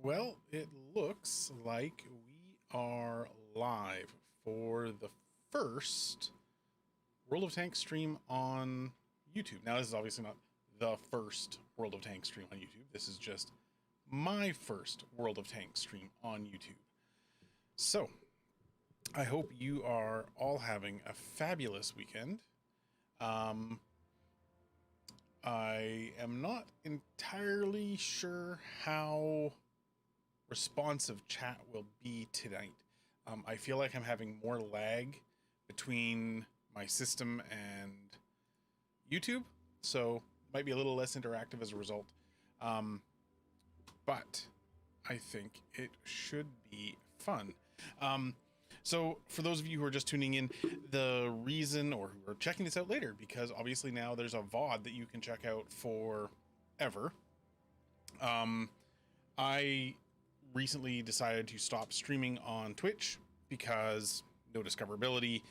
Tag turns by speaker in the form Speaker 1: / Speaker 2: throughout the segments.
Speaker 1: Well, it looks like we are live for the first World of Tanks stream on YouTube. Now, this is obviously not the first World of Tanks stream on YouTube. This is just my first World of Tanks stream on YouTube. So, I hope you are all having a fabulous weekend. I am not entirely sure how responsive chat will be tonight. I feel like I'm having more lag between my system and YouTube, so might be a little less interactive as a result. But I think it should be fun. So for those of you who are just tuning in, the reason, or who are checking this out later, because obviously now there's a VOD that you can check out forever. I recently decided to stop streaming on Twitch because no discoverability,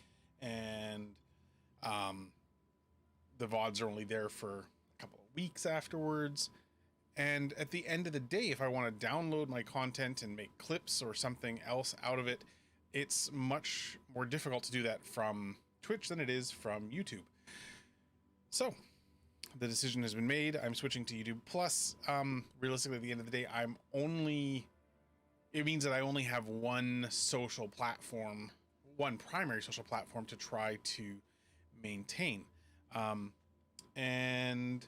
Speaker 1: and the VODs are only there for a couple of weeks afterwards. And at the end of the day, if I want to download my content and make clips or something else out of it, it's much more difficult to do that from Twitch than it is from YouTube. So the decision has been made. I'm switching to YouTube. Plus, realistically, at the end of the day, it means that I only have one social platform, one primary social platform to try to maintain. And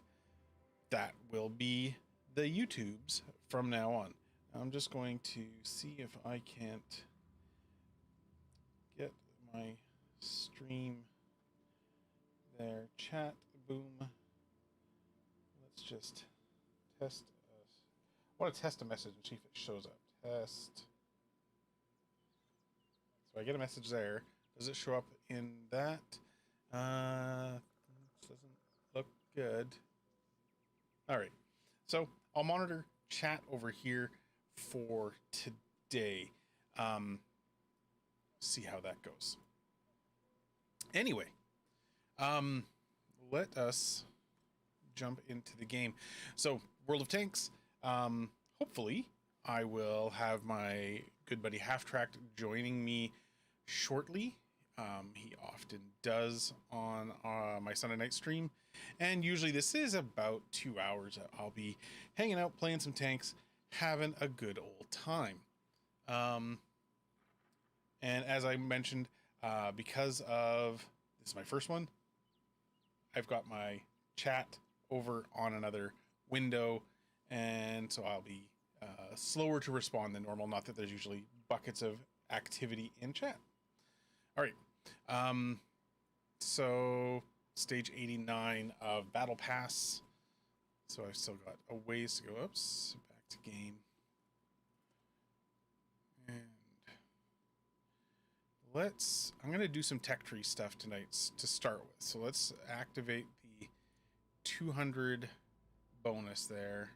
Speaker 1: that will be the YouTubes from now on. I'm just going to see if I can't get my stream there. Chat, boom. Let's just test us. I want to test a message and see if it shows up. Test. So I get a message there. Does it show up in that? This doesn't look good. All right. So I'll monitor chat over here for today. See how that goes. Anyway, let us jump into the game. So World of Tanks. Hopefully I will have my good buddy Half Tracked joining me shortly. He often does on my Sunday night stream, and usually this is about 2 hours. I'll be hanging out, playing some tanks, having a good old time. And as I mentioned, because of this is my first one, I've got my chat over on another window, and so I'll be slower to respond than normal. Not that there's usually buckets of activity in chat. All right. So stage 89 of Battle Pass. So I've still got a ways to go. Oops, back to game. And I'm going to do some tech tree stuff tonight to start with. So let's activate the 200 bonus there.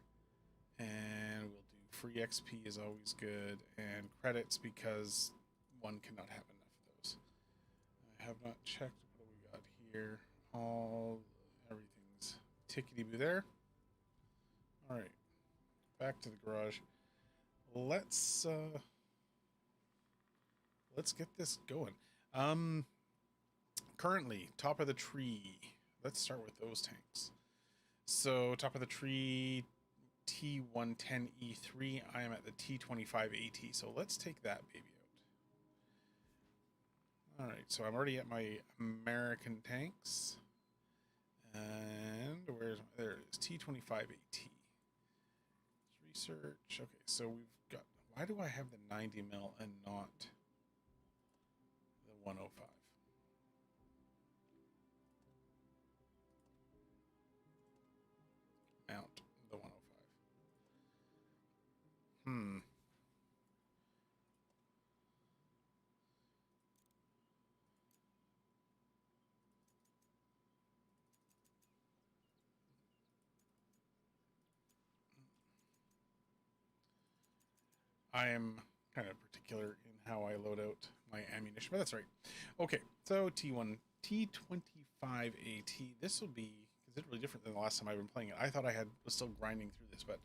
Speaker 1: And we'll do free XP is always good. And credits because one cannot have enough of those. I have not checked what do we got here. Everything's tickety-boo there. All right, back to the garage. Let's get this going. Currently, top of the tree. Let's start with those tanks. So top of the tree, T110E3. I am at the T25AT. So let's take that baby out. All right, so I'm already at my American tanks. And there it is, T25AT. Research. Okay, so we've got, why do I have the 90 mil and not the 105? Mount the 105. I am kind of particular in how I load out my ammunition, but that's right. Okay, so T25AT. This will be considerably different than the last time I've been playing it. I thought was still grinding through this, but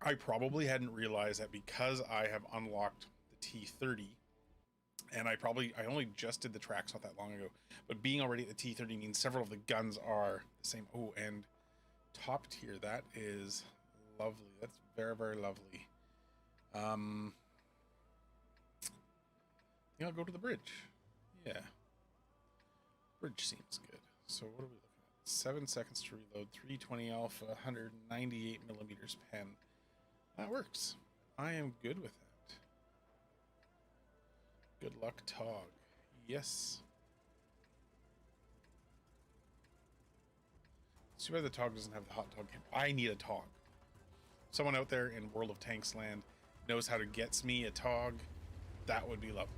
Speaker 1: I probably hadn't realized that because I have unlocked the T30, and I only just did the tracks not that long ago, but being already at the T30 means several of the guns are the same. Oh, and top tier, that is lovely. That's very, very lovely. I think I'll go to the bridge. Yeah. Bridge seems good. So what are we looking at? 7 seconds to reload, 320 alpha, 198 millimeters pen. That works. I am good with that. Good luck, Tog. Yes. It's too bad the Tog doesn't have the hot dog. I need a Tog. Someone out there in World of Tanks land knows how to get me a Tog. That would be lovely.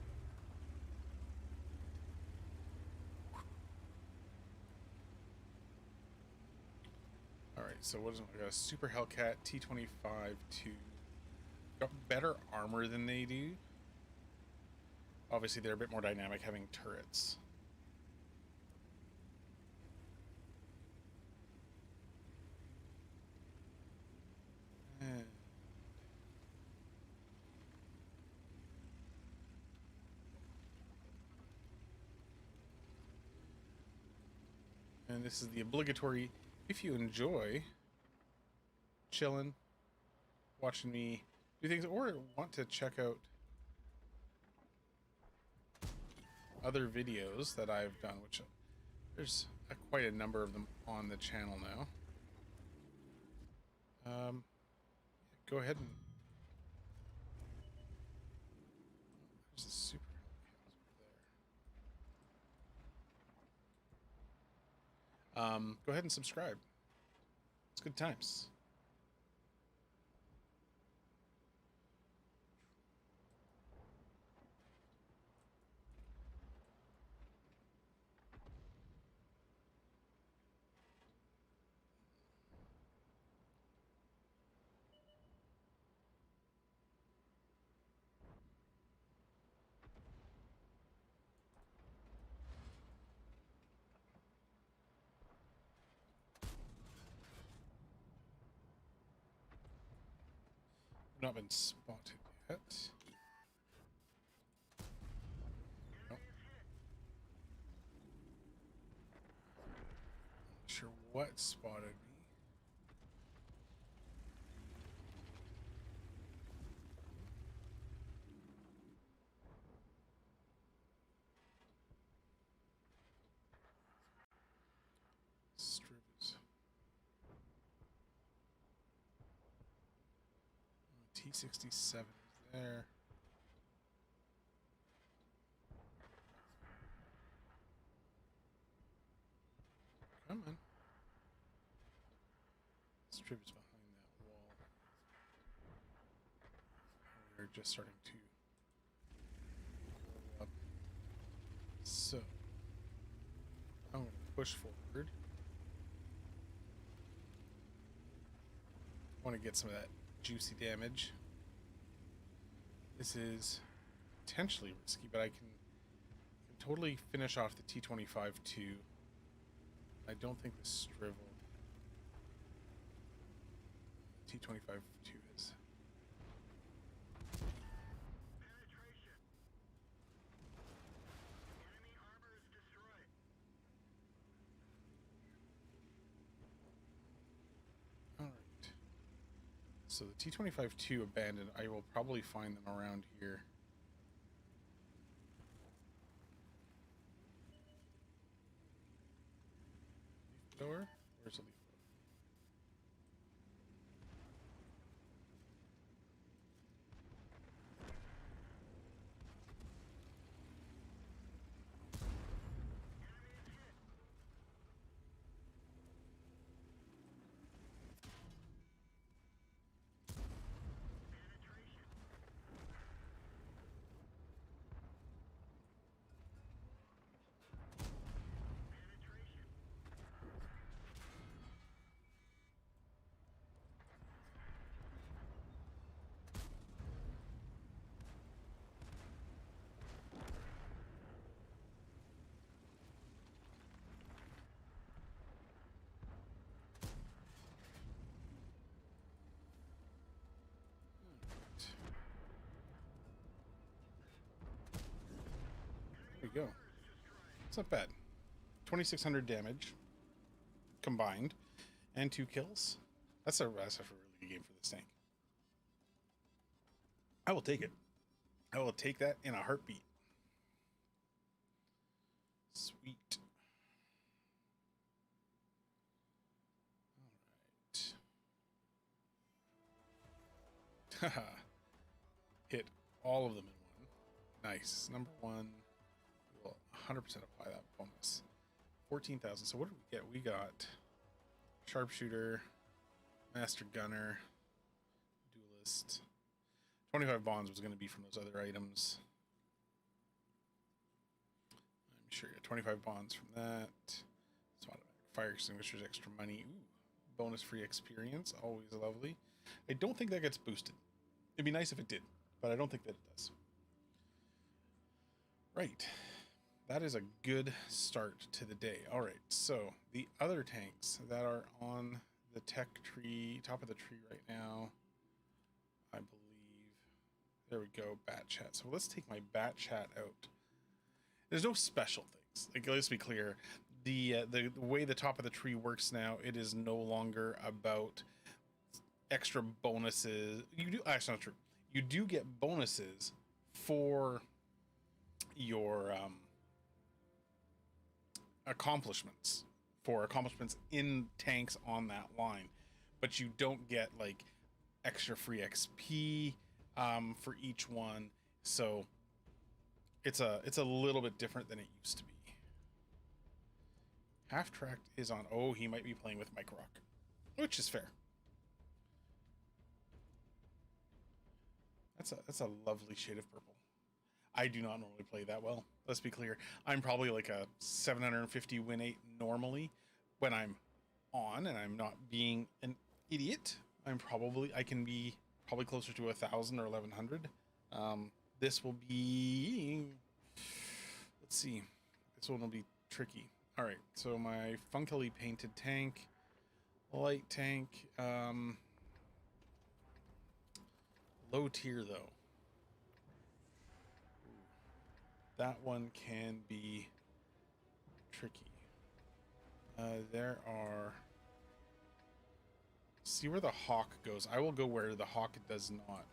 Speaker 1: Alright, so what is it? I got a Super Hellcat T25 2. Got better armor than they do. Obviously, they're a bit more dynamic having turrets. And this is the obligatory, if you enjoy chilling, watching me do things, or want to check out other videos that I've done, which there's quite a number of them on the channel now. Go ahead and there's a super there. Go ahead and subscribe. It's good times. Not been spotted yet. Nope. Not sure what spotted me. Stribs. T67 is there. Come on. Stribs behind that wall. We're just starting to roll up. So I'm going to push forward. I want to get some of that juicy damage. This is potentially risky, but I can totally finish off the T25-2. I don't think the Strivel T25-2 is. Alright. So the T25-2 abandoned. I will probably find them around here. Leaf blower? Where's the leaf blower? go. It's not bad. 2,600 damage combined and 2 kills. That's a really good game for this tank. I will take it. I will take that in a heartbeat. Sweet. All right. Hit all of them in one. Nice. Number one. We'll 100% apply that bonus. 14,000. So what did we get? We got Sharpshooter, Master Gunner, Duelist. 25 bonds was going to be from those other items. I'm sure you got 25 bonds from that. Fire extinguishers, extra money. Ooh, bonus free experience, always lovely. I don't think that gets boosted. It'd be nice if it did, but I don't think that it does. Right. That is a good start to the day. All right, so the other tanks that are on the tech tree, top of the tree right now, I believe. There we go, Bat Chat. So let's take my Bat Chat out. There's no special things. Like, let's be clear. The way the top of the tree works now, it is no longer about extra bonuses. You do, actually not true. You do get bonuses for your accomplishments, in tanks on that line, but you don't get like extra free XP for each one. So it's a little bit different than it used to be. Half Tracked is on. Oh, he might be playing with Mike Rock, which is fair. That's a lovely shade of purple. I do not normally play that well. Let's be clear. I'm probably like a 750 win 8 normally when I'm on and I'm not being an idiot. I can be probably closer to 1,000 or 1,100. This will be, let's see. This one will be tricky. All right, so my funkily painted tank, light tank, low tier though. That one can be tricky. There are, see where the Hawk goes. I will go where the Hawk does not.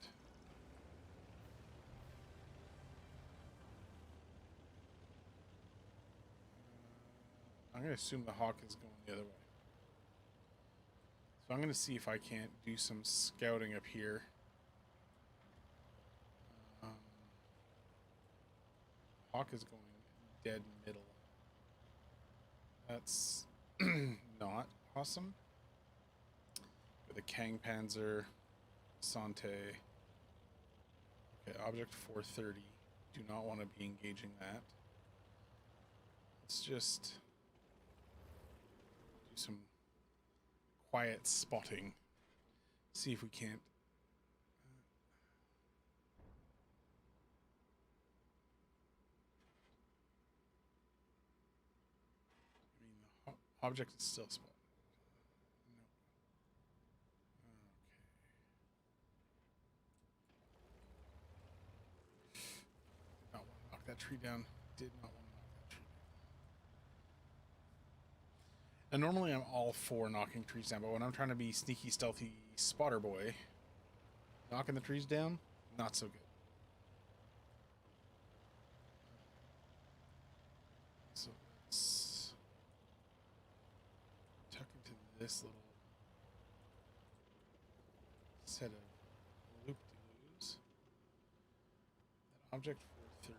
Speaker 1: I'm going to assume the Hawk is going the other way. So I'm going to see if I can't do some scouting up here. Hawk is going dead middle. That's not awesome. With a Kang Panzer, Sante. Okay, object 430. Do not want to be engaging that. Let's just do some quiet spotting. See if we can't. I mean, the object is still spotted. No. Okay. Did not want to knock that tree down. Did not want to knock that tree down. And normally I'm all for knocking trees down, but when I'm trying to be sneaky, stealthy spotter boy, knocking the trees down, not so good. So let's tuck into this little set of loop-de-loos. That object 430.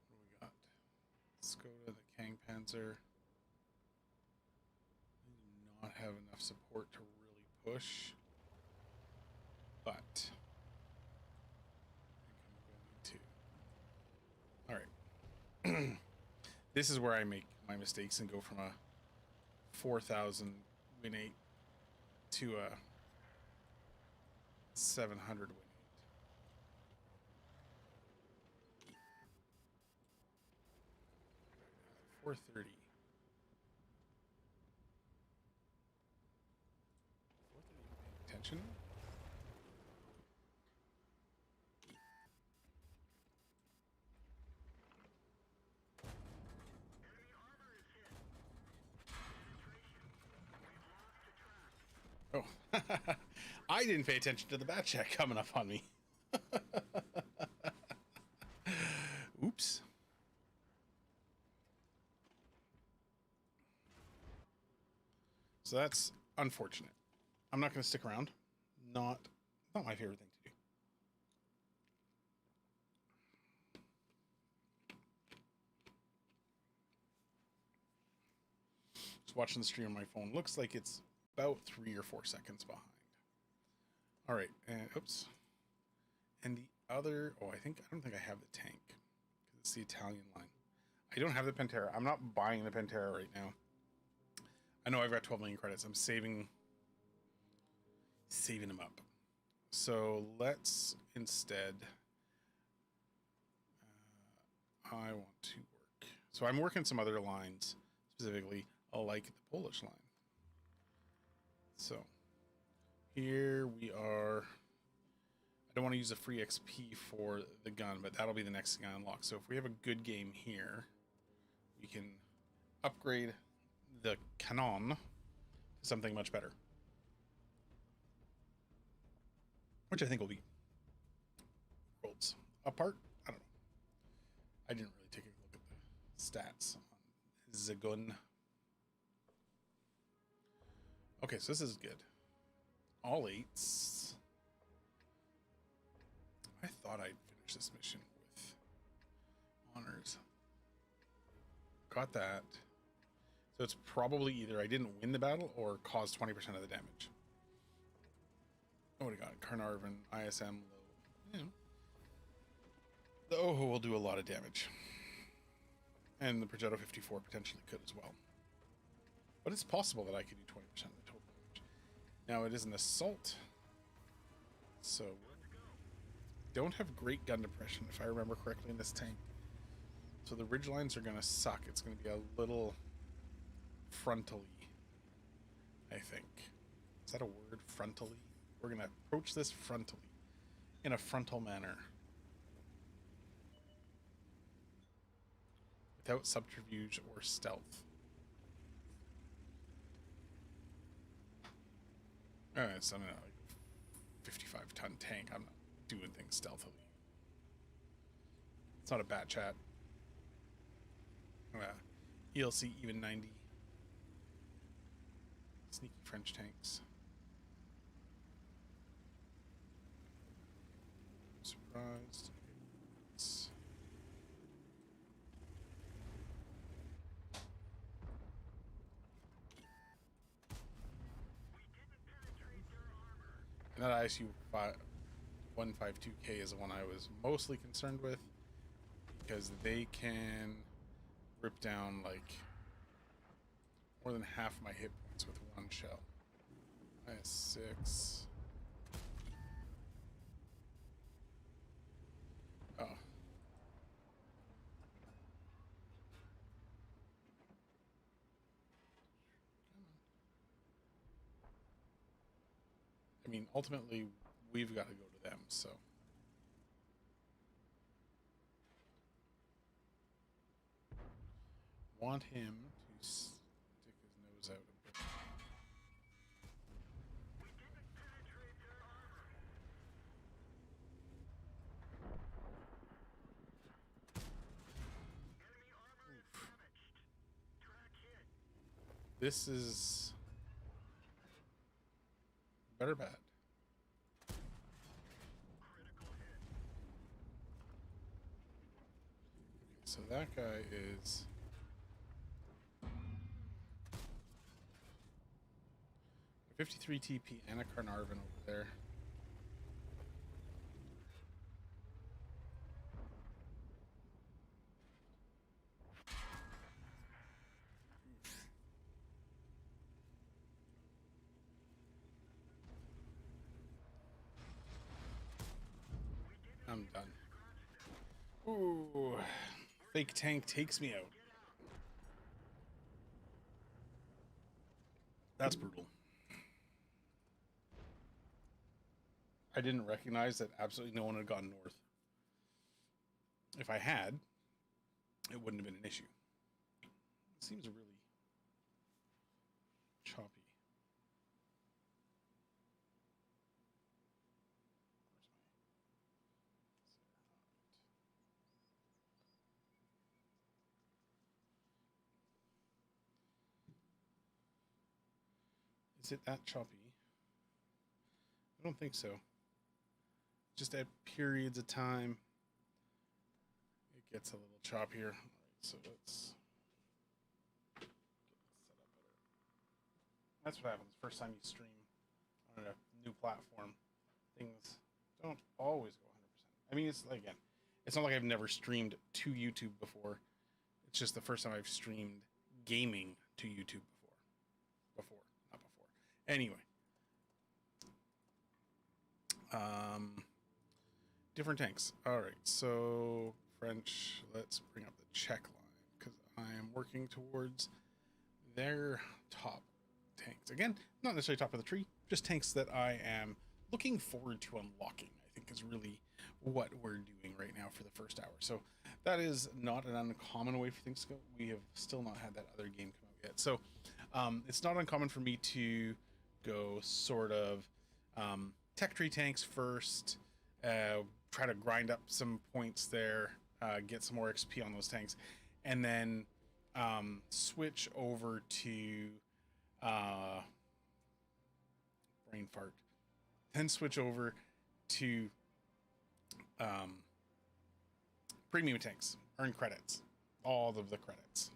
Speaker 1: What do we got? Let's go to the Kang Panzer. I do not have enough support to really push, but I think I'm going to. All right. This is where I make my mistakes and go from a 4,000 win 8 to a 700 win 8. 4:30. 4:30. Attention. Oh, I didn't pay attention to the bat check coming up on me. Oops. So that's unfortunate. I'm not going to stick around. Not my favorite thing to do. Just watching the stream on my phone. Looks like it's about 3 or 4 seconds behind. All right, and oops. And the other, I don't think I have the tank because it's the Italian line. I don't have the Pantera. I'm not buying the Pantera right now. I know I've got 12 million credits. I'm saving them up. So let's instead, I want to work. So I'm working some other lines, specifically like the Polish line. So here we are. I don't want to use a free XP for the gun, but that'll be the next thing I unlock. So if we have a good game here, we can upgrade the Cannon to something much better. Which I think will be worlds apart. I don't know. I didn't really take a look at the stats on Zagun. Okay, so this is good. All 8s. I thought I'd finish this mission with honors. Got that. So it's probably either I didn't win the battle or caused 20% of the damage. Oh, what do we got? Carnarvon, ISM, low. Yeah. The Oho will do a lot of damage. And the Progetto 54 potentially could as well. But it's possible that I could do 20% of the total damage. Now, it is an assault. So, don't have great gun depression, if I remember correctly, in this tank. So the ridgelines are going to suck. It's going to be a little frontally, I think. Is that a word? Frontally? We're going to approach this frontally, in a frontal manner. Without subterfuge or stealth. Alright, so I'm in a 55-ton tank. I'm not doing things stealthily. It's not a bat chat. ELC even 90. Sneaky French tanks. Surprised. And that ISU 152K is the one I was mostly concerned with, because they can rip down like more than half my hit points with one shell. IS-6. Oh. I mean, ultimately, we've got to go to them, so. Want him to stick his nose out a bit. Oof. This is better bad. So that guy is 53 TP and a Carnarvon over there. I'm done. Ooh, fake tank takes me out. That's brutal. I didn't recognize that absolutely no one had gone north. If I had, it wouldn't have been an issue. It seems really choppy. Is it that choppy? I don't think so. Just at periods of time, it gets a little choppier. All right, so let's get this set up better. That's what happens first time you stream on a new platform. Things don't always go 100%. I mean, it's like, again, it's not like I've never streamed to YouTube before. It's just the first time I've streamed gaming to YouTube before, not before. Anyway, different tanks. All right, so French. Let's bring up the Czech line because I am working towards their top tanks. Again, not necessarily top of the tree, just tanks that I am looking forward to unlocking. I think is really what we're doing right now for the first hour. So that is not an uncommon way for things to go. We have still not had that other game come out yet. So it's not uncommon for me to go sort of tech tree tanks first, try to grind up some points there, get some more XP on those tanks, and then switch over to brain fart. Then switch over to premium tanks, earn credits, all of the credits.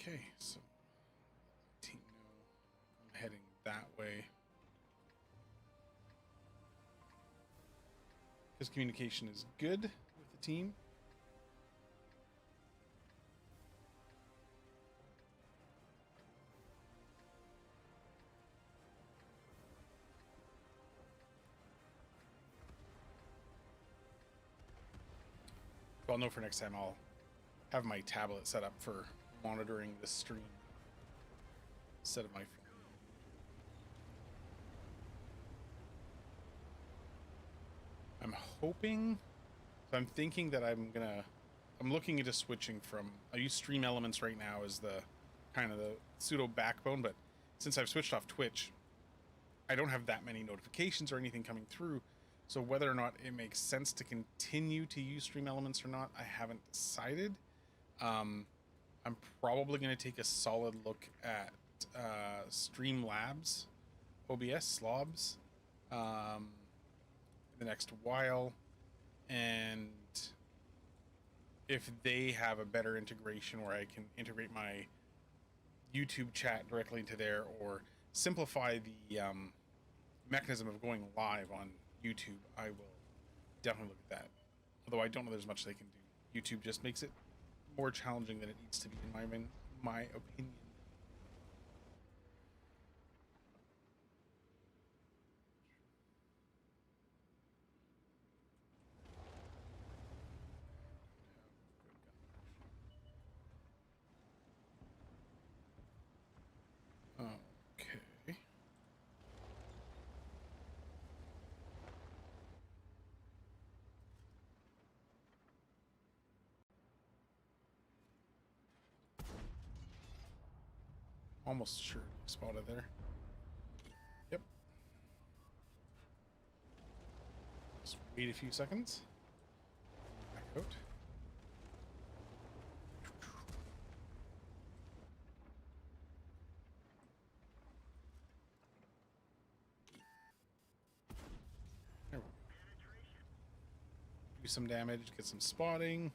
Speaker 1: Okay, so team know I'm heading that way because communication is good with the team. I'll know for next time I'll have my tablet set up for monitoring the stream instead of my phone. I'm hoping, so I'm thinking that I'm looking into switching from, I use Stream Elements right now as the kind of the pseudo backbone, but since I've switched off Twitch, I don't have that many notifications or anything coming through. So whether or not it makes sense to continue to use Stream Elements or not, I haven't decided. I'm probably going to take a solid look at Streamlabs, OBS, Slobs, in the next while. And if they have a better integration where I can integrate my YouTube chat directly into there or simplify the mechanism of going live on YouTube, I will definitely look at that. Although I don't know there's much they can do. YouTube just makes it more challenging than it needs to be, in my opinion. Okay. Almost sure spotted there. Yep. Just wait a few seconds. Back out. There we go. Do some damage, get some spotting.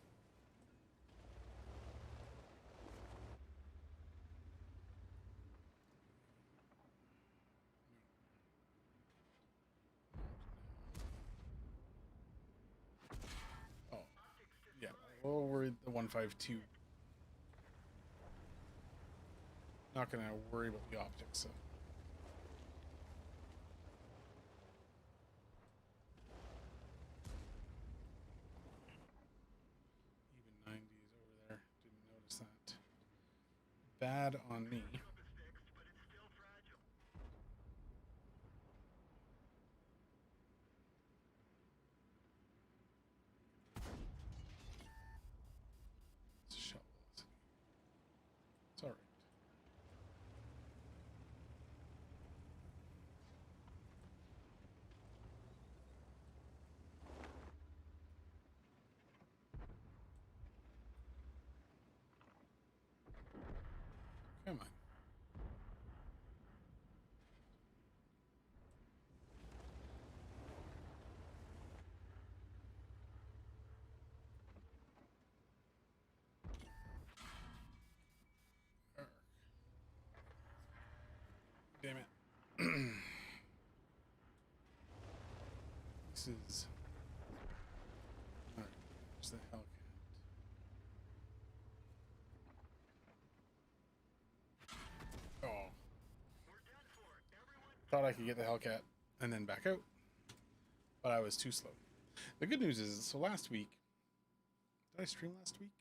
Speaker 1: Oh, we're the 152. Not gonna worry about the optics, so. Even 90s over there. Didn't notice that. bad on me. It's shot velocity. It's all right. Come on. Damn it. This is... Alright, where's the Hellcat? Oh. Thought I could get the Hellcat and then back out, but I was too slow. The good news is, so last week... Did I stream last week?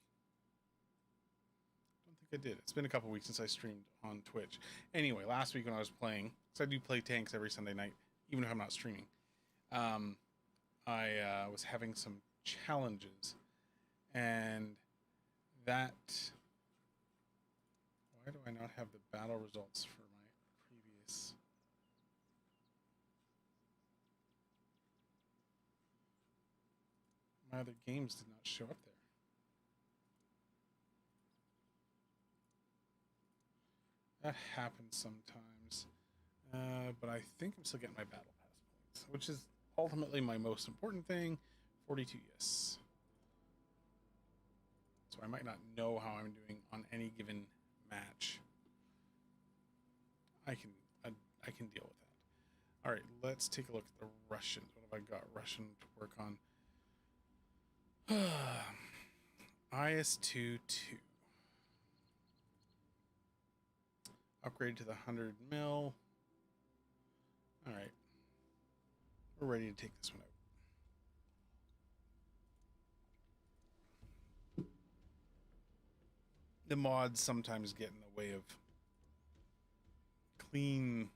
Speaker 1: I don't think I did. It's been a couple weeks since I streamed on Twitch. Anyway, last week when I was playing, because I do play tanks every Sunday night, even if I'm not streaming, I was having some challenges, and that... Why do I not have the battle results for my previous... My other games did not show up there. That happens sometimes. But I think I'm still getting my battle pass points, which is ultimately my most important thing. 42, yes. So I might not know how I'm doing on any given match. I can deal with that. All right, let's take a look at the Russians. What have I got Russian to work on? IS-2-2. Upgrade to the 100 mil. All right. We're ready to take this one out. The mods sometimes get in the way of clean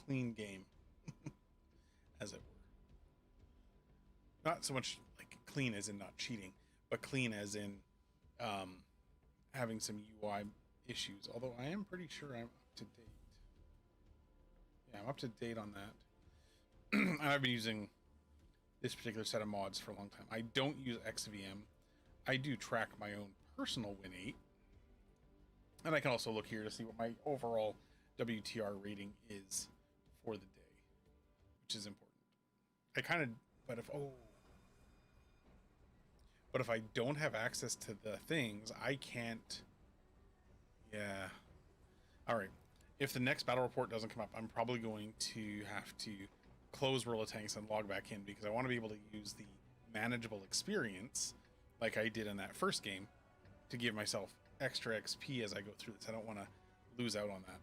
Speaker 1: game, as it were. Not so much like clean as in not cheating, but clean as in having some UI issues. Although I am pretty sure I'm up to date. Yeah, I'm up to date on that. And I've been using this particular set of mods for a long time. I don't use XVM. I do track my own personal Win8. And I can also look here to see what my overall WTR rating is for the day, which is important. I kind of, but if I don't have access to the things, I can't. Yeah. All right. If the next battle report doesn't come up, I'm probably going to have to close World of Tanks and log back in, because I want to be able to use the manageable experience like I did in that first game to give myself extra XP as I go through this. I don't want to lose out on that.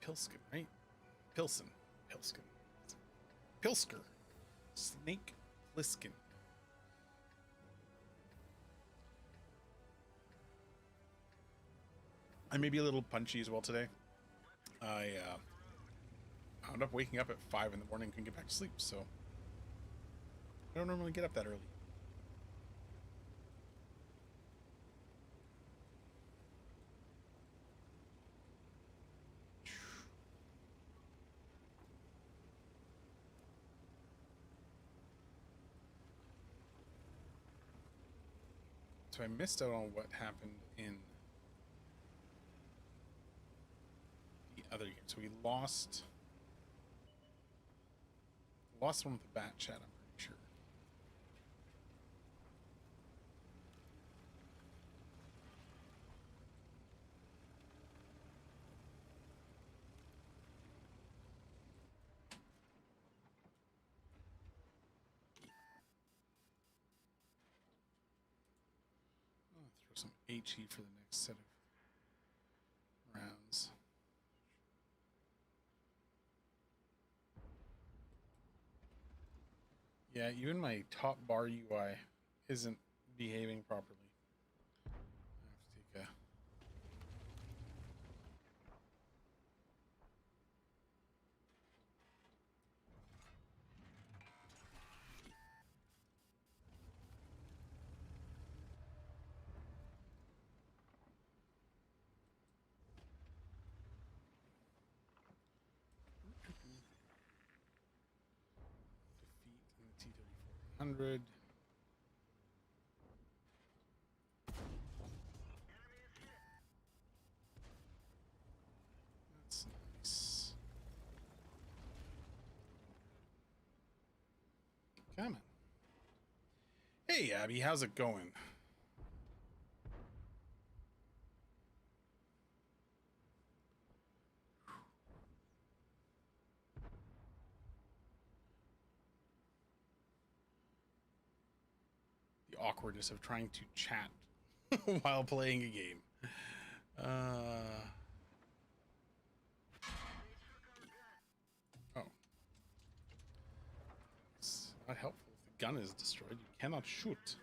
Speaker 1: Pilskin, right? Pilsen. Pilsker. Snake Plissken. I may be a little punchy as well today. I wound up waking up at 5 in the morning and couldn't get back to sleep, so I don't normally get up that early. So I missed out on what happened in the other game. So we lost one with the bat chat, I'm pretty sure. I'll throw some HE for the next set of rounds. Yeah, even my top bar UI isn't behaving properly. 100. That's nice. Come on. Hey, Abby, how's it going? The awkwardness of trying to chat while playing a game. Oh. It's not helpful if the gun is destroyed. You cannot shoot.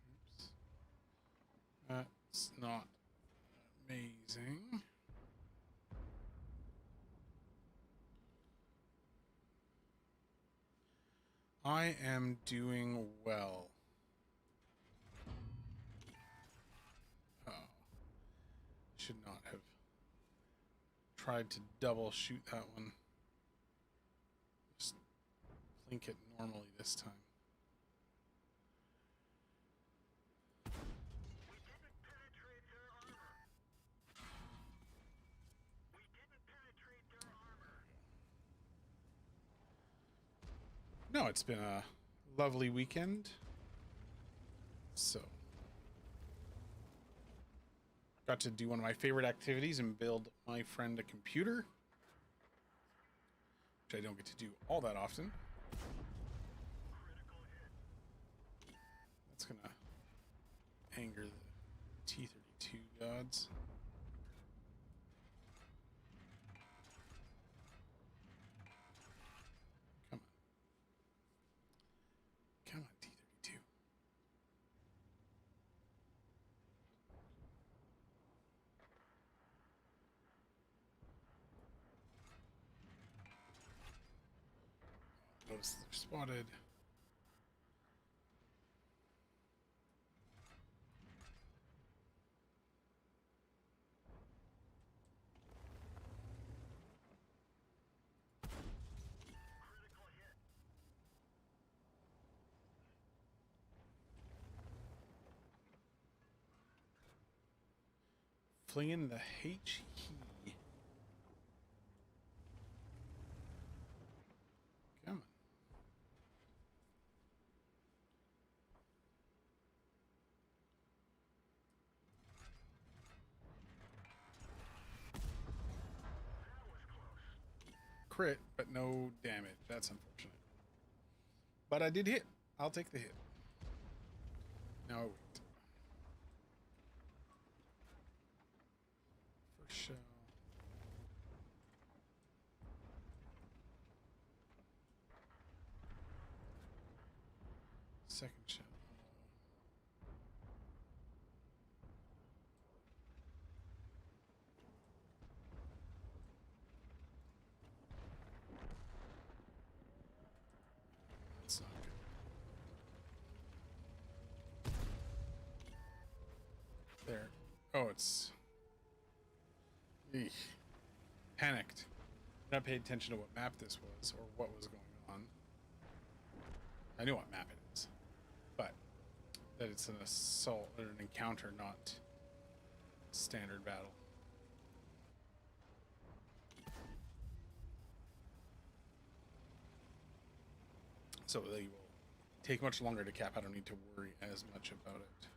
Speaker 1: Oops. That's not amazing. I am doing well. Oh. Should not have tried to double shoot that one. Just blink it normally this time. No, it's been a lovely weekend. So, got to do one of my favorite activities and build my friend a computer, which I don't get to do all that often. That's gonna anger the T-32 gods. Come on. Come on, T-32. Notice they're spotted. Flinging the H key. Come on. Crit, but no damage. That's unfortunate. But I did hit. I'll take the hit. Now I wait. First shell. Second shell. That's not good. There. Oh, it's... Eesh. Panicked. Not paid attention to what map this was or what was going on. I knew what map it is, but that it's an assault or an encounter, not standard battle. So they will take much longer to cap. I don't need to worry as much about it.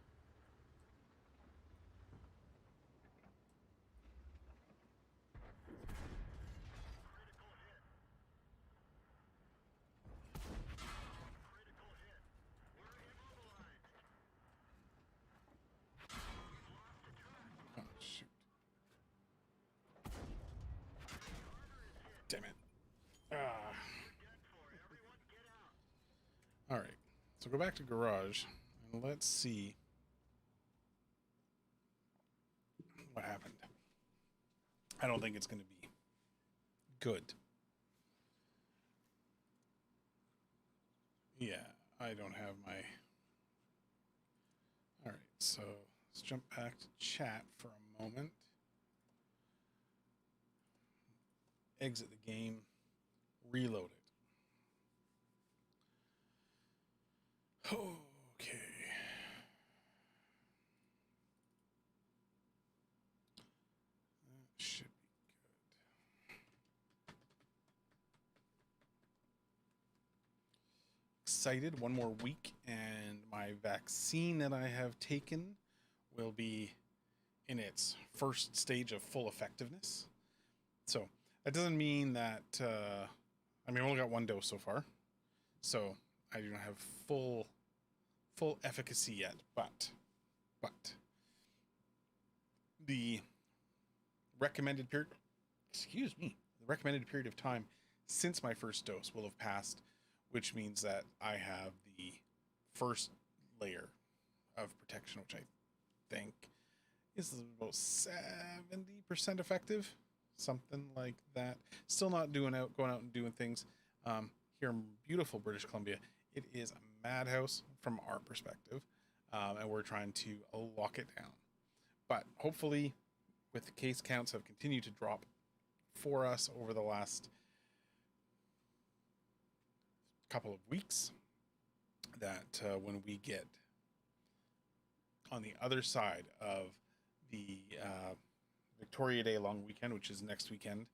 Speaker 1: Oh, shoot. Damn it. All right. So go back to garage and let's see what happened. I don't think it's going to be good. Yeah, I don't have my... All right, so Let's jump back to chat for a moment. Exit the game. Reload it. Okay. That should be good. Excited. One more week, and my vaccine that I have taken will be in its first stage of full effectiveness. So that doesn't mean that, I mean, I only got one dose so far, so I do not have full efficacy yet, but the recommended period, the recommended period of time since my first dose will have passed, which means that I have the first layer of protection, which I think is about 70% effective, something like that. Still not going out and doing things. Here in beautiful British Columbia, it is a madhouse from our perspective, and we're trying to lock it down. But hopefully, with the case counts have continued to drop for us over the last couple of weeks, that when we get on the other side of the Victoria Day long weekend, which is next weekend,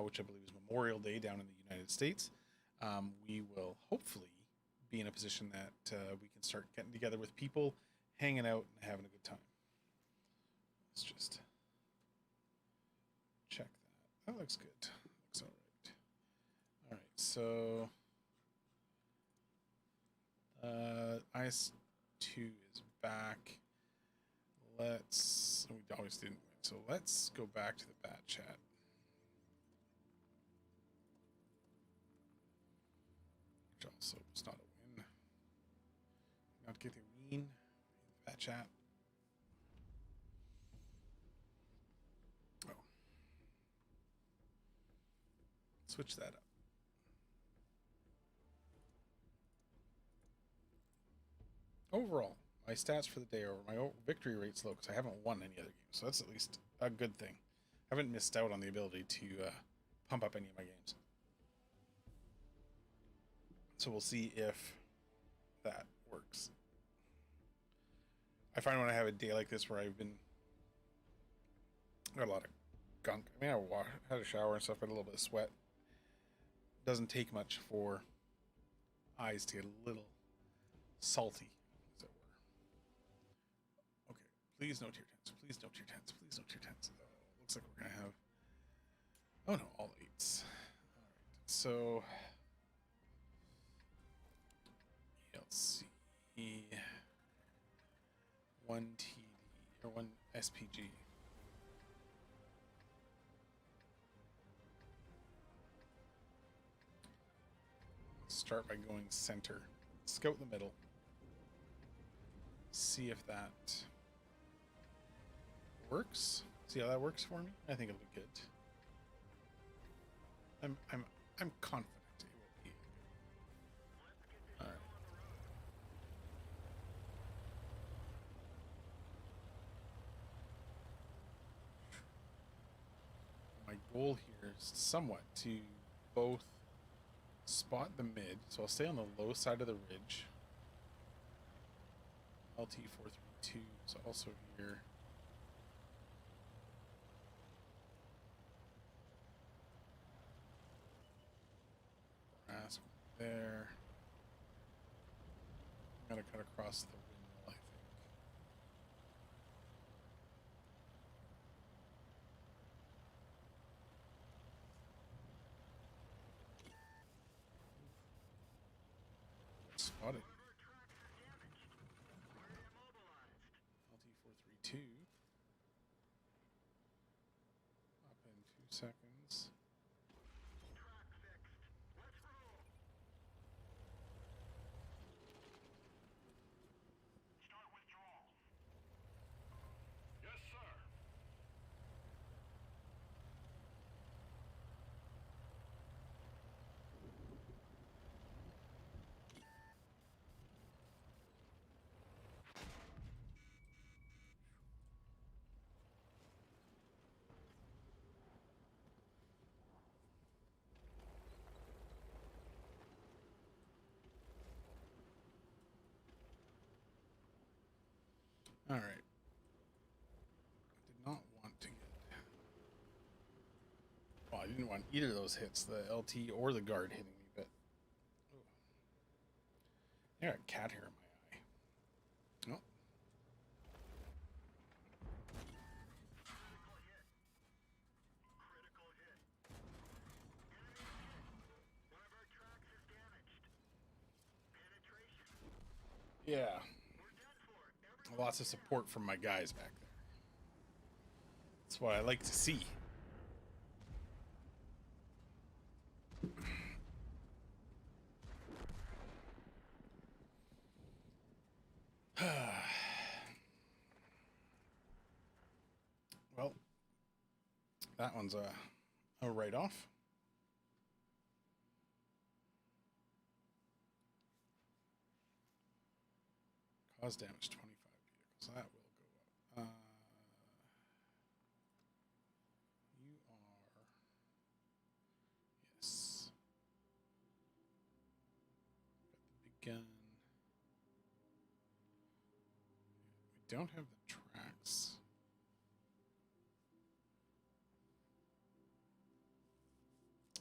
Speaker 1: which I believe is Memorial Day down in the United States, we will hopefully be in a position that we can start getting together with people, hanging out, and having a good time. Let's just check that. That looks good. Looks all right. All right, so IS-2 is back. We always didn't win, so let's go back to the bat chat. Which also was not a win. Not getting mean in the bat chat. Oh. Switch that up. Overall, my stats for the day are my victory rate's low because I haven't won any other games, so that's at least a good thing. I haven't missed out on the ability to pump up any of my games. So we'll see if that works. I find when I have a day like this where I've got a lot of gunk. I mean, I had a shower and stuff, but a little bit of sweat. Doesn't take much for eyes to get a little salty. Please note your tens. Please note your tens. Please note your tens. Looks like we're going to have... Oh, no, all eights. All right. So... ELC... 1 TD... Or 1 SPG. Let's start by going center. Scout the middle. See if that... works. See how that works for me? I think it'll be good. I'm confident it will be. All right. My goal here is somewhat to both spot the mid, so I'll stay on the low side of the ridge. LT432 is also here. There. I'm gonna cut across the windmill, I think. Spotted. LT432. Up in 2 seconds. All right. Did not want to get. Well, I didn't want either of those hits, the LT or the guard hitting me, but. Ooh. I got a cat hair in my eye. Oh. Yeah. Lots of support from my guys back there. That's what I like to see. Well, that one's a write-off. Cause damage 25 vehicles. That will go up. You are... Yes. Got the big gun. We don't have the tracks.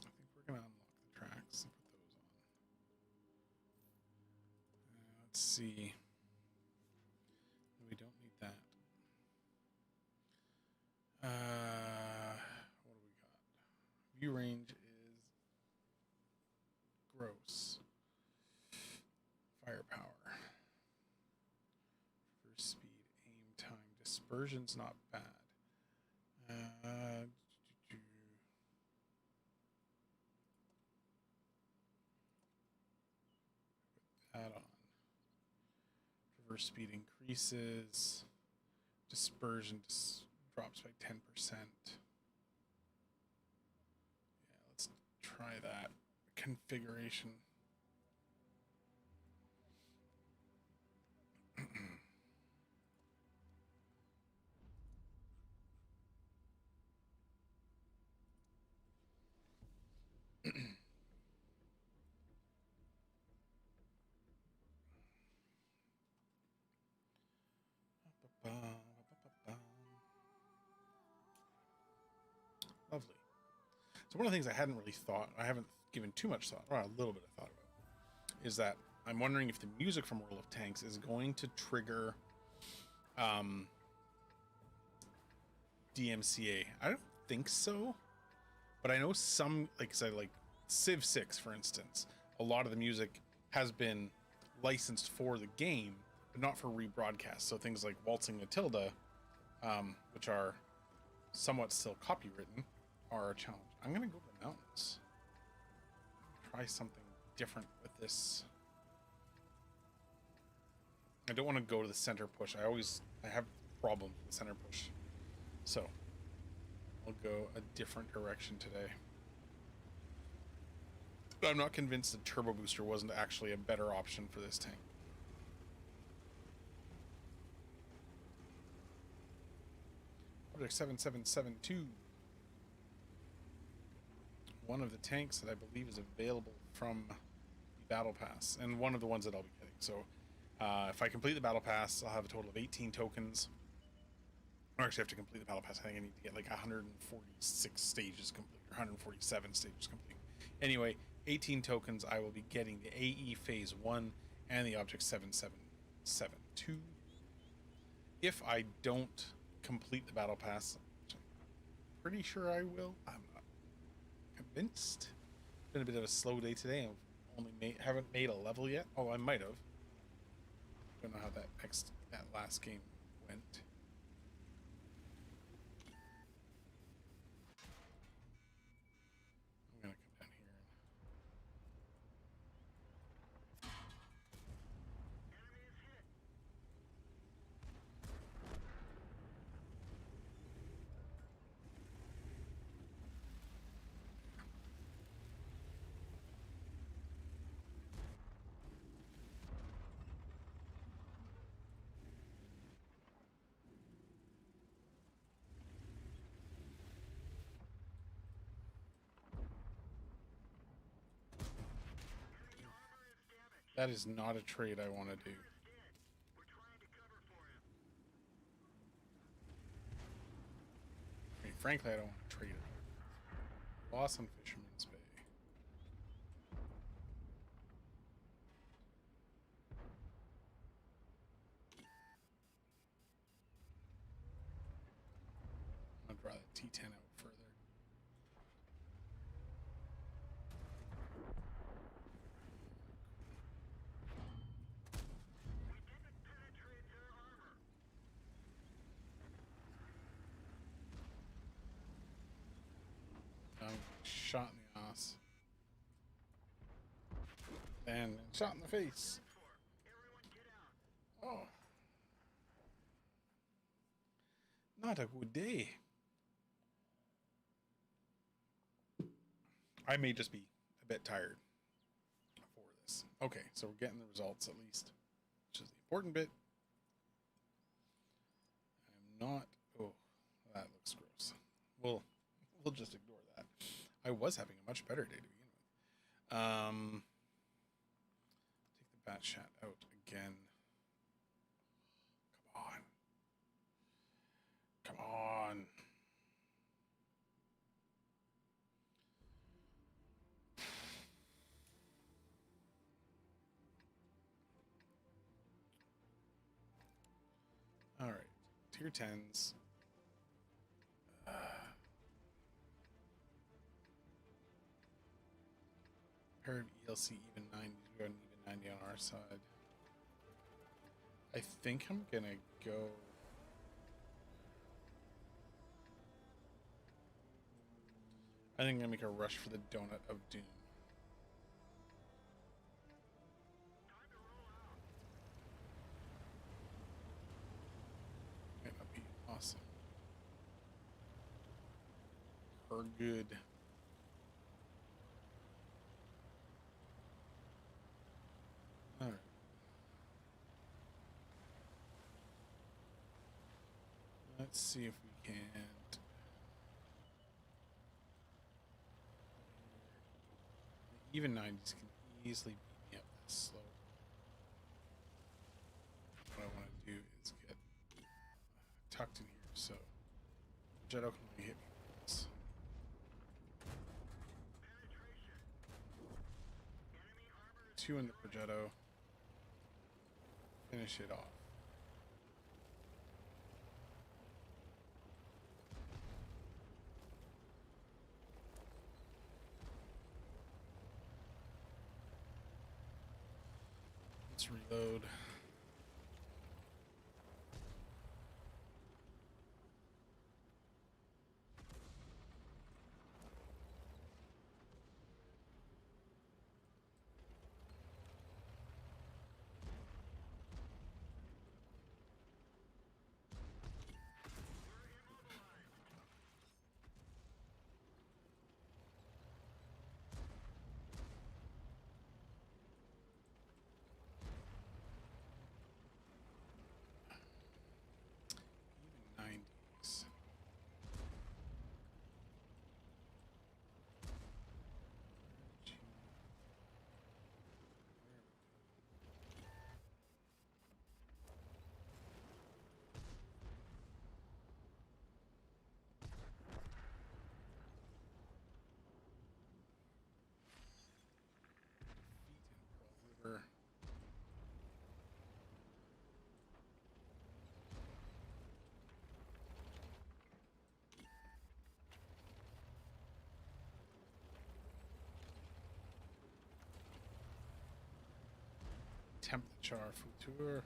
Speaker 1: I think we're going to unlock the tracks and put those on. Let's see. We don't need that. What do we got? View range is gross. Firepower. First speed, aim time. Dispersion's not bad. Put that on. Traverse speed increases. Dispersion drops by 10%. Yeah, let's try that. Configuration. Lovely. So one of the things I hadn't really thought, I haven't given too much thought, or a little bit of thought about, is that I'm wondering if the music from World of Tanks is going to trigger DMCA. I don't think so, but I know some, like say, like Civ 6, for instance, a lot of the music has been licensed for the game, but not for rebroadcast. So things like Waltzing Matilda, which are somewhat still copywritten, are a challenge. I'm gonna go to the mountains. Try something different with this. I don't want to go to the center push. I have problems with the center push. So I'll go a different direction today. But I'm not convinced the turbo booster wasn't actually a better option for this tank. Project 7772. One of the tanks that I believe is available from the Battle Pass, and one of the ones that I'll be getting. So if I complete the Battle Pass, I'll have a total of 18 tokens. Or actually, I have to complete the Battle Pass. I think I need to get like 146 stages complete, or 147 stages complete. Anyway, 18 tokens. I will be getting the AE Phase 1 and the Object 7772. If I don't complete the Battle Pass, which I'm pretty sure I will, I'm not convinced. It's been a bit of a slow day today. I've only haven't made a level yet. Oh, I might have. Don't know how that last game went. I'm gonna come down here. That is not a trade I want to do. frankly, I don't want to trade it. Loss on Fisherman's Bay. I'd draw that T10 out further. Shot in the ass. And shot in the face. Oh. Not a good day. I may just be a bit tired for this. Okay, so we're getting the results at least, which is the important bit. I'm not... Oh, that looks gross. We'll just ignore that. I was having a much better day to begin with. Take the bat shot out again. Come on. Come on. All right. Tier 10s. Pair of ELC even 90s. We got an even 90 on our side. I think I'm gonna go. I think I'm gonna make a rush for the Donut of Doom. That'd be awesome. Or good. Alright. Let's see if we can't. Even 90s can easily beat me up this slow. What I want to do is get tucked in here so Jetto can only hit me once. Two in the Progetto. Finish it off. Let's reload. Even 90s. River. Tempt the Char Futur.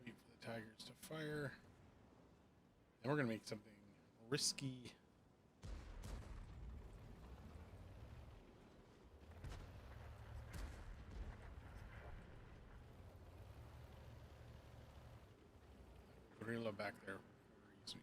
Speaker 1: Wait for the Tigers to fire. we're going to make something risky. Gorilla back there worries me.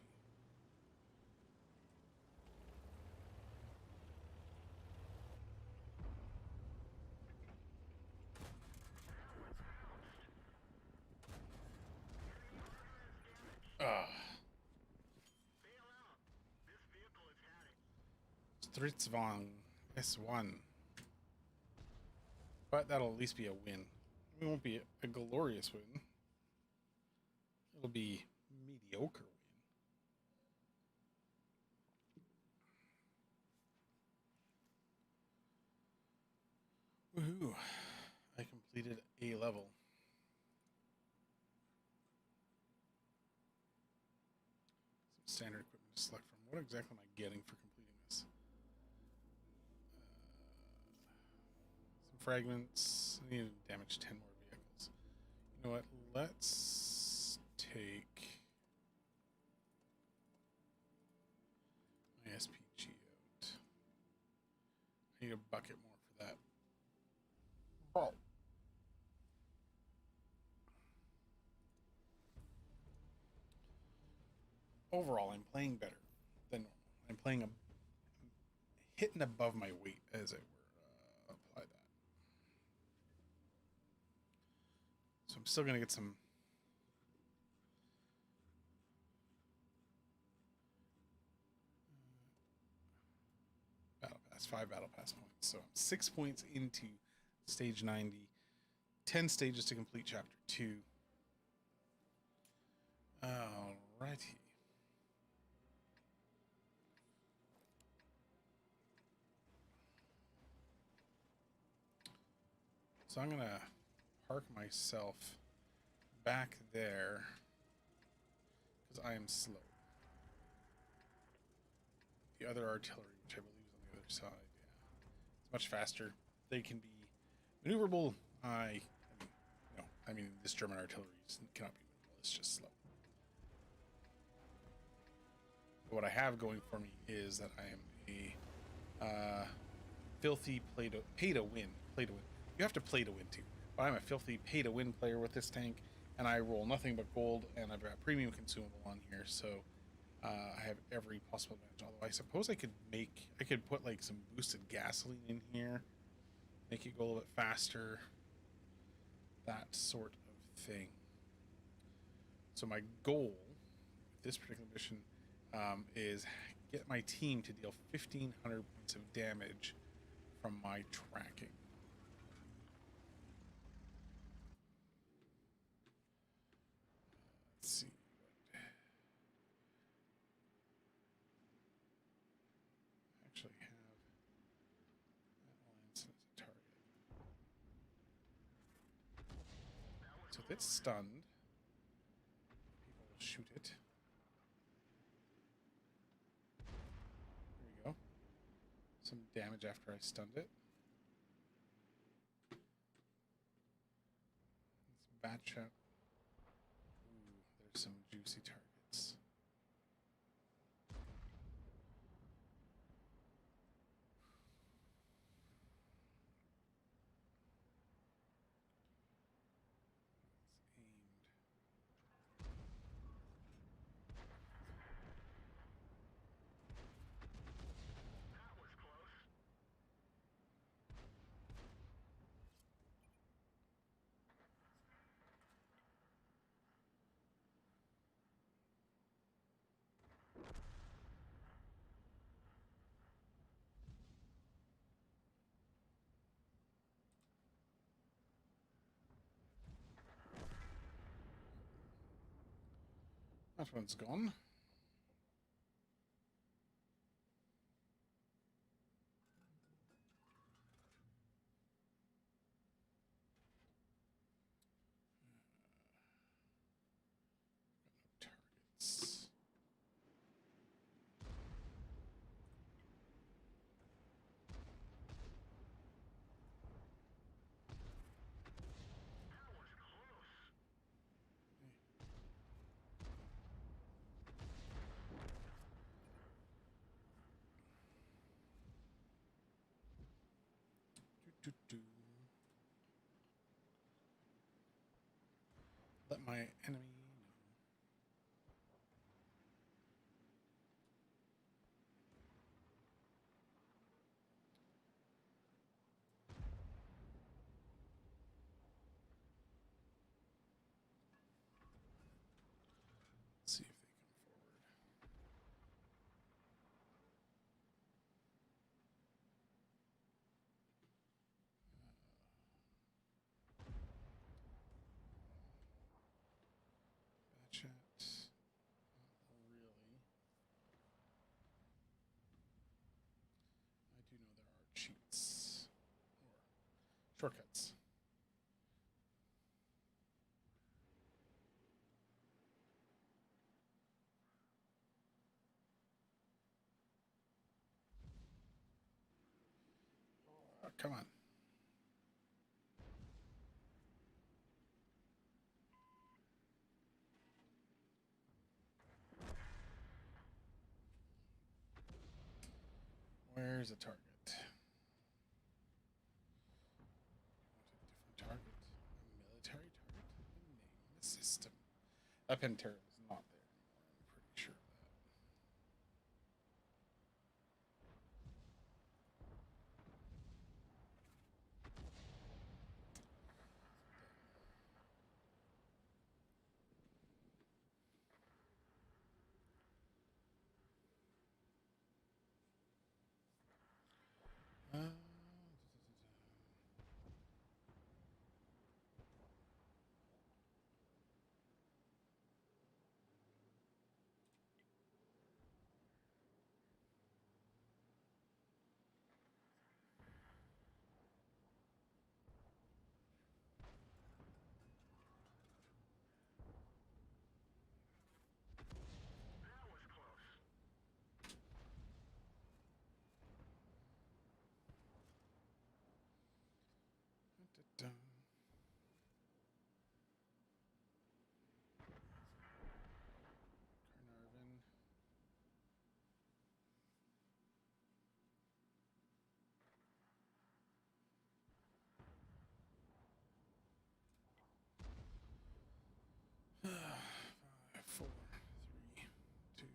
Speaker 1: Stritzvang S1. But that'll at least be a win. It won't be a glorious win. It'll be mediocre win. Woohoo! I completed a level. Some standard equipment to select from. What exactly am I getting for completing this? Some fragments. I need to damage 10 more vehicles. You know what? Let's take my SPG out. I need a bucket more for that. Oh. Overall, I'm playing better than normal. I'm playing hitting above my weight, as it were. Apply that. So I'm still going to get some battle pass, 5 battle pass points. So I'm 6 points into stage 90, 10 stages to complete chapter 2. Alrighty. So I'm gonna park myself back there because I am slow. The other artillery, which I believe is on the other side, yeah, it's much faster. They can be maneuverable. I mean, this German artillery cannot be maneuverable. It's just slow. But what I have going for me is that I am a filthy pay to win. You have to play to win too. But I'm a filthy pay to win player with this tank, and I roll nothing but gold, and I've got premium consumable on here, so I have every possible advantage. Although I suppose I could put like some boosted gasoline in here, make it go a little bit faster, that sort of thing. So my goal with this particular mission is get my team to deal 1,500 points of damage from my tracking. Let's see. I actually have that Lanson as a target. So if it's stunned, people will shoot it. There we go. Some damage after I stunned it. Let's batch out. Ooh, there's some juicy targets. That one's gone. Targets. do. Let my enemy know. See if they come forward. Chat. Not really. I do know there are cheats or shortcuts. Oh, come on. Where's a target? A different target? A military target? Name the system. That Pantera is not there anymore, I'm pretty sure of that. Dun. Carnarvon. Five, four, three, two.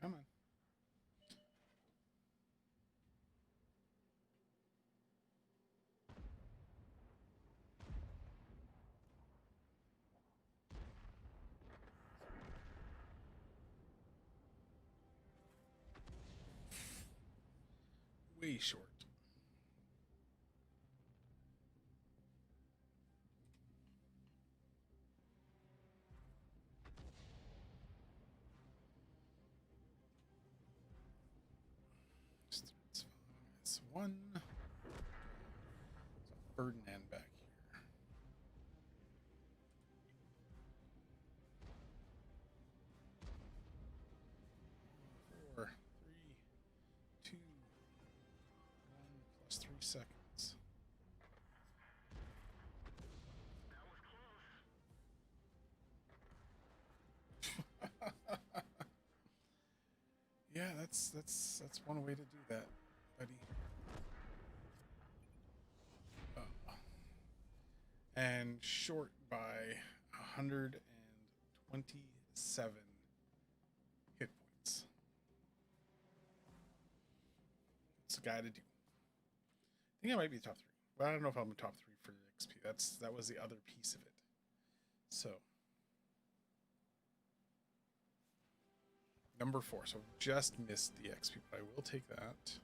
Speaker 1: Come on. Way short. It's one. It's Ferdinand back here. 4, 3, 2, 1 plus 3 seconds. Yeah, that's one way to do that, buddy. And short by 127 hit points. It's a guy to do. I think I might be top 3, but I don't know if I'm top 3 for XP. That was the other piece of it. So number 4. So just missed the XP, but I will take that.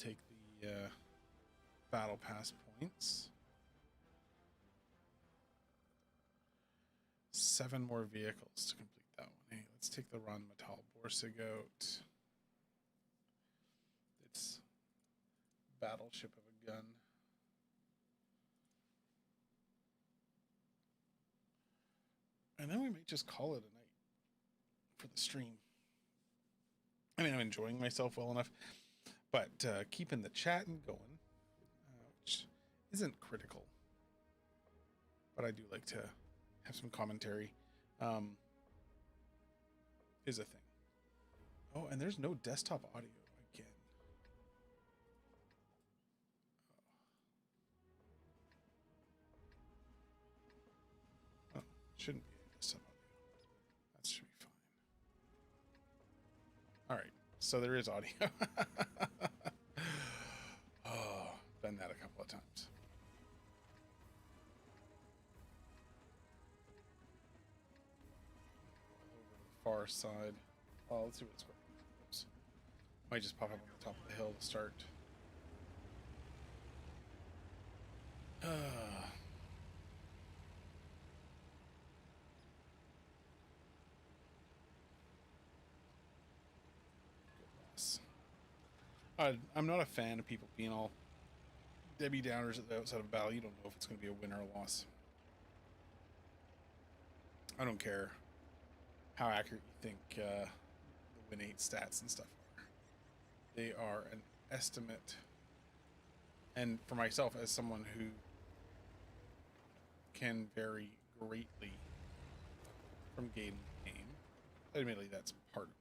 Speaker 1: take the battle pass points. 7 more vehicles to complete that one. Hey, let's take the Ron Metal Borsigoat. It's battleship of a gun. And then we might just call it a night for the stream. I mean, I'm enjoying myself well enough, but keeping the chatting going, which isn't critical, but I do like to have some commentary, is a thing. Oh, and there's no desktop audio again. Oh, shouldn't be desktop audio. That should be fine. All right, so there is audio. Oh, done that a couple of times. Over to the far side. Oh, let's see what it's working. Oops. Might just pop up on the top of the hill to start. I'm not a fan of people being all Debbie Downers at the outside of a battle. You don't know if it's going to be a win or a loss. I don't care how accurate you think the win 8 stats and stuff are. They are an estimate. And for myself, as someone who can vary greatly from game to game, admittedly that's part of the problem.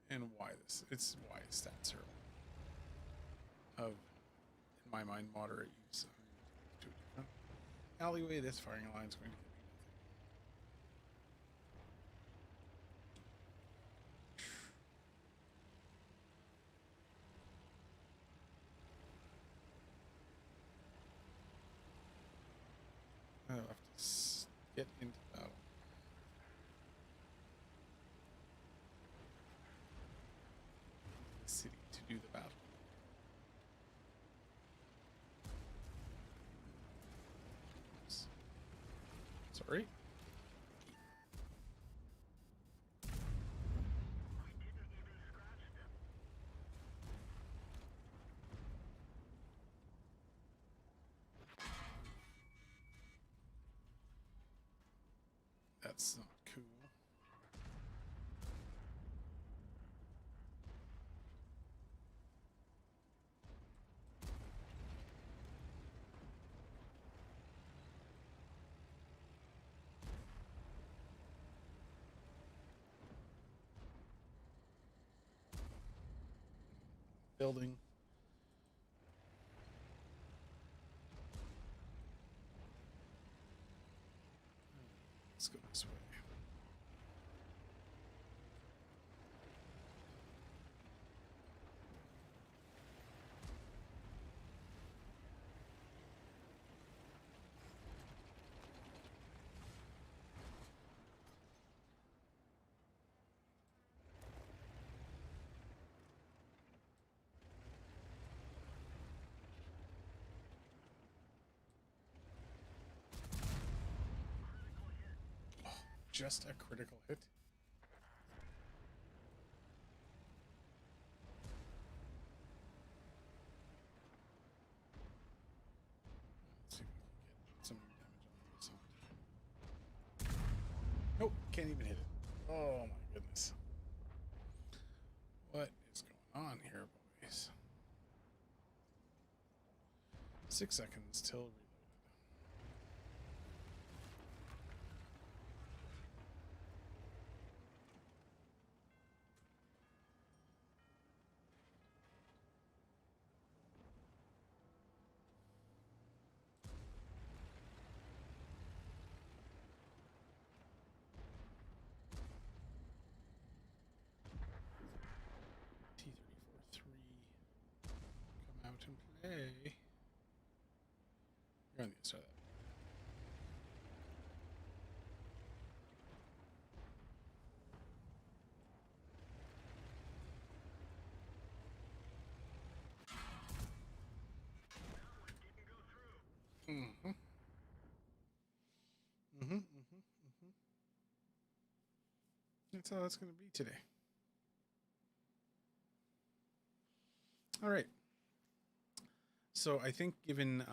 Speaker 1: And why why stats are of, in my mind, moderate use. To a different alleyway, this firing line is going to I'll have to get into battle. The city to do the battle. Oops. Sorry. That's not cool. Building. Let's go this way. Just a critical hit. Let's see if we can get some damage on this one. Nope, can't even hit it. Oh my goodness. What is going on here, boys? 6 seconds till reloaded. T-34-3. Come out and play. You're on the other side of that. that's how it's going to be today. All right. So I think given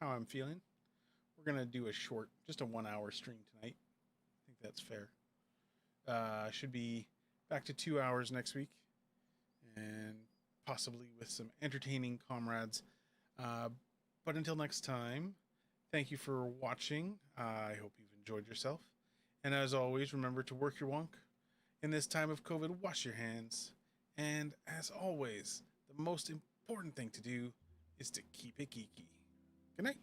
Speaker 1: how I'm feeling, we're going to do a short, just a 1 hour stream tonight. I think that's fair. Should be back to 2 hours next week, and possibly with some entertaining comrades. But until next time, thank you for watching. I hope you've enjoyed yourself. And as always, remember to work your wonk. In this time of COVID, wash your hands. And as always, the most important thing to do is to keep it geeky. Good night.